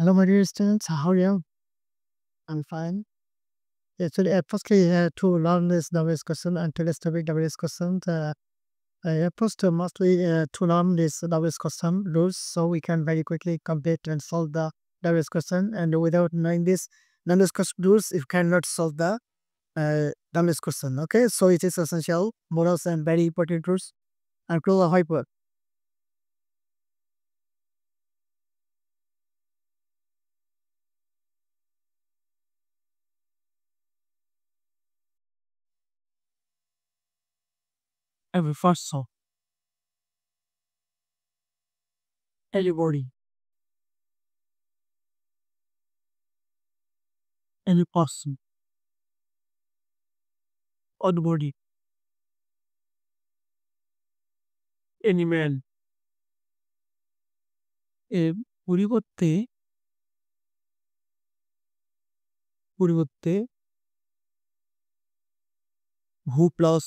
Hello, my dear students. How are you? I'm fine. Actually, firstly, to learn this WS question and today's topic WS question, first mostly to learn this WS question rules so we can very quickly complete and solve the WS question. And without knowing this WS question rules, you cannot solve the WS question. Okay, so it is essential, morals, and very important rules. And cruel hyper. Every person, everybody, any person, anybody, any man, এর পরিবর্তে পরিবর্তে who plus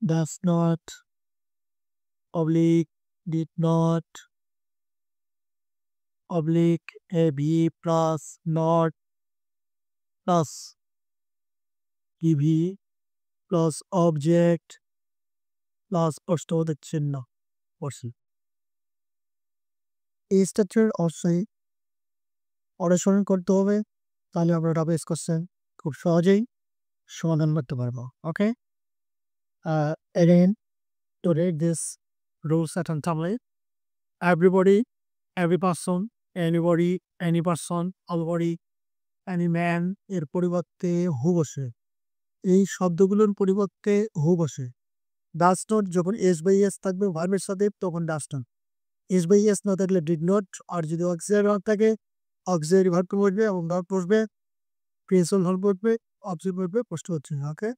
does not oblique did not oblique ab plus not plus tv plus object plus প্রশ্নবোধক চিহ্ন পড়ছি এই structure অবশ্যই অনুসরণ করতে হবে, তাহলে আমরা ডাবল কোশ্চেন খুব সহজেই সমাধান করতে পারবো। ওকে, again to read this rules at tablet, everybody, every person, anybody, any person, already, any man এর পরিবর্তে হু বসে, এই শব্দগুলোর পরিবর্তে হু বসে। ডাজ নট যখন এস বাই এস থাকবে ভার্বের সাথে তখন does not, S by S না থাকলে ডিড নট, আর যদি অক্সিলারি ভার্ব থাকে অক্সিলারি ভার্ব বসবে এবং ভার্ব বসবে, প্রিন্সিপাল ভার্ব বসবে, অবজেক্ট বসবে, প্রশ্ন হচ্ছে। ওকে,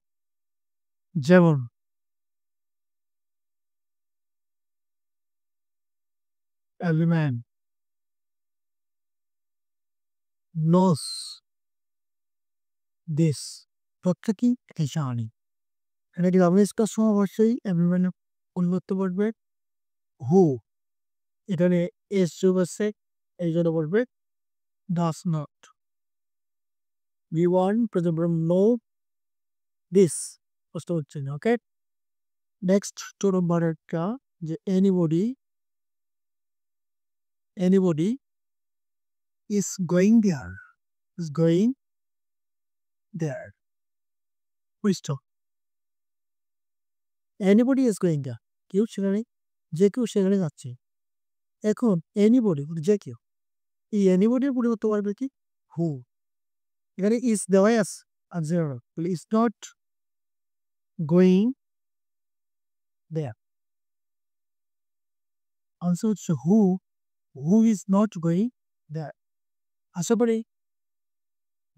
যেমন every man knows this, প্রত্যেক কি এটা জানে। এটা কি ডাবল এক্সপ্রেস অবশ্যই every man পরিবর্তে বসবে হু, এখানে এস যোগ আছে এই জন্য বলবে does not, we want present form know this, প্রশ্ন হচ্ছে না। ওকে, নেক্সট 2 নম্বর একটা যে anybody is going there, is going there, বুঝছো? anybody is going there, কেউ সেখানে, যে কেউ সেখানে যাচ্ছে। এখন anybody যে কেউ, এই anybody এর পরিবর্তে পারবে কি হু, এখানে is দেওয়াই আছে আর zero, তাহলে is not going there, answer হচ্ছে who is not going there। আশা করি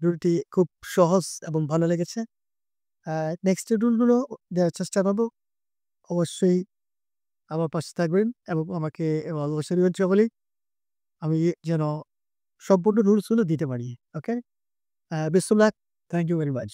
রুলটি খুব সহজ এবং ভালো লেগেছে। নেক্সট রুলগুলো দেওয়ার চেষ্টা করবো। অবশ্যই আমার পাশে থাকবেন এবং আমাকে ভালোবাসা দিবেন সকলেই, আমি যেন সম্পূর্ণ রুলসগুলো দিতে পারি। Okay, best of luck, thank you very much.